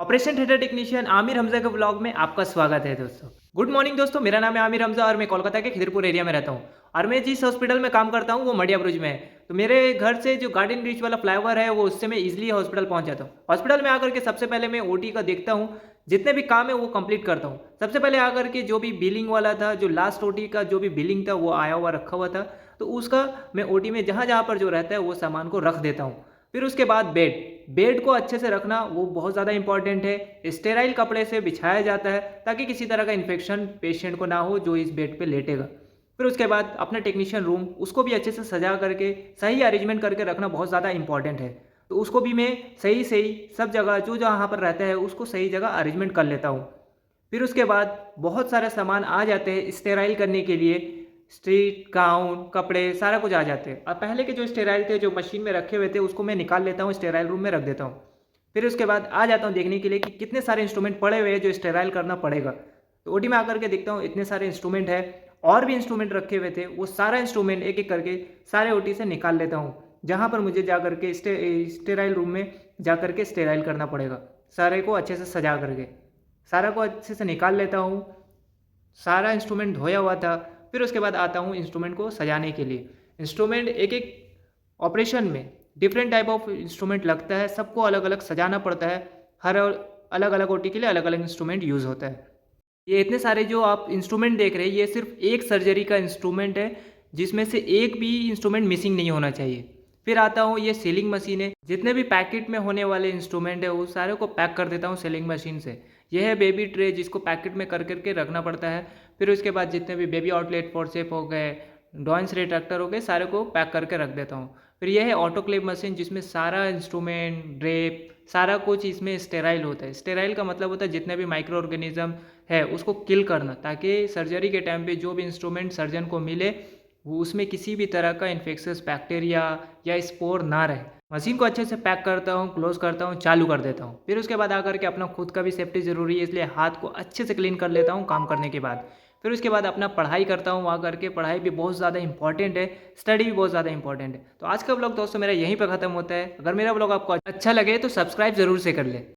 Operation theatre technician Aamir Hamza के blog में आपका स्वागत है दोस्तों। गुड मॉर्निंग दोस्तों, मेरा नाम है आमिर हमजा और मैं कोलकाता के खिदरपुर एरिया में रहता हूँ। और मैं जिस हॉस्पिटल में काम करता हूँ वो मडिया ब्रिज में है। तो मेरे घर से जो गार्डन ब्रिज वाला फ्लाईओवर है वो उससे मैं इजीली हॉस्पिटल पहुँच जाता हूँ। हॉस्पिटल में आकर के सबसे पहले मैं ओटी का देखता हूँ, जितने भी काम है वो कंप्लीट करता हूँ। सबसे पहले आकर के जो भी बिलिंग वाला था, जो लास्ट ओटी का जो भी बिलिंग था वो आया हुआ रखा हुआ था, तो उसका मैं ओटी में जहाँ जहाँ पर जो रहता है वो सामान को रख देता हूँ। फिर उसके बाद बेड को अच्छे से रखना वो बहुत ज़्यादा इंपॉर्टेंट है। स्टेराइल कपड़े से बिछाया जाता है ताकि किसी तरह का इन्फेक्शन पेशेंट को ना हो जो इस बेड पे लेटेगा। फिर उसके बाद अपना टेक्नीशियन रूम, उसको भी अच्छे से सजा करके सही अरेंजमेंट करके रखना बहुत ज़्यादा इंपॉर्टेंट है। तो उसको भी मैं सही सही सब जगह जो जहाँ पर रहता है उसको सही जगह अरेंजमेंट कर लेता हूँ। फिर उसके बाद बहुत सारे सामान आ जाते हैं स्टेराइल करने के लिए। स्ट्रीट गाउन, कपड़े, सारा कुछ आ जाते हैं। अब पहले के जो स्टेराइल थे जो मशीन में रखे हुए थे उसको मैं निकाल लेता हूँ, स्टेराइल रूम में रख देता हूँ। फिर उसके बाद आ जाता हूँ देखने के लिए कि कितने सारे इंस्ट्रूमेंट पड़े हुए हैं जो स्टेराइल करना पड़ेगा। तो ओटी में आकर के देखता हूँ इतने सारे इंस्ट्रूमेंट है। और भी इंस्ट्रूमेंट रखे हुए थे, वो सारा इंस्ट्रूमेंट एक एक करके सारे ओटी से निकाल लेता हूँ, जहाँ पर मुझे जा करके स्टेराइल रूम में जा करके स्टेराइल करना पड़ेगा। सारे को अच्छे से सजा करके सारा को अच्छे से निकाल लेता हूँ। सारा इंस्ट्रूमेंट धोया हुआ था। फिर उसके बाद आता हूँ इंस्ट्रूमेंट को सजाने के लिए। इंस्ट्रूमेंट एक एक ऑपरेशन में डिफरेंट टाइप ऑफ इंस्ट्रूमेंट लगता है, सबको अलग अलग सजाना पड़ता है। हर अलग अलग ओटी के लिए अलग अलग इंस्ट्रूमेंट यूज़ होता है। ये इतने सारे जो आप इंस्ट्रूमेंट देख रहे हैं ये सिर्फ एक सर्जरी का इंस्ट्रूमेंट है, जिसमें से एक भी इंस्ट्रूमेंट मिसिंग नहीं होना चाहिए। फिर आता हूँ ये सीलिंग मशीन है। जितने भी पैकेट में होने वाले इंस्ट्रूमेंट है वो सारे को पैक कर देता हूँ सीलिंग मशीन से। यह है बेबी ट्रे जिसको पैकेट में कर करके रखना पड़ता है। फिर उसके बाद जितने भी बेबी आउटलेट फोर्सेप हो गए, डॉइंस रेट्रैक्टर हो गए, सारे को पैक करके रख देता हूँ। फिर यह है ऑटोक्लेव मशीन जिसमें सारा इंस्ट्रूमेंट, ड्रेप, सारा कुछ इसमें स्टेराइल होता है। स्टेराइल का मतलब होता है जितने भी माइक्रो ऑर्गेनिज्म है उसको किल करना, ताकि सर्जरी के टाइम पे जो भी इंस्ट्रूमेंट सर्जन को मिले वो उसमें किसी भी तरह का इन्फेक्शस बैक्टीरिया या स्पोर ना रहे। मशीन को अच्छे से पैक करता हूँ, क्लोज करता हूँ, चालू कर देता हूँ। फिर उसके बाद आकर के अपना खुद का भी सेफ्टी ज़रूरी है, इसलिए हाथ को अच्छे से क्लीन कर लेता हूँ काम करने के बाद। फिर उसके बाद अपना पढ़ाई करता हूँ। वहाँ करके पढ़ाई भी बहुत ज़्यादा इंपॉर्टेंट है, स्टडी भी बहुत ज़्यादा इंपॉर्टेंट है। तो आज का ब्लॉग दोस्तों मेरा यहीं पर ख़त्म होता है। अगर मेरा ब्लॉग आपको अच्छा लगे तो सब्सक्राइब ज़रूर से कर ले।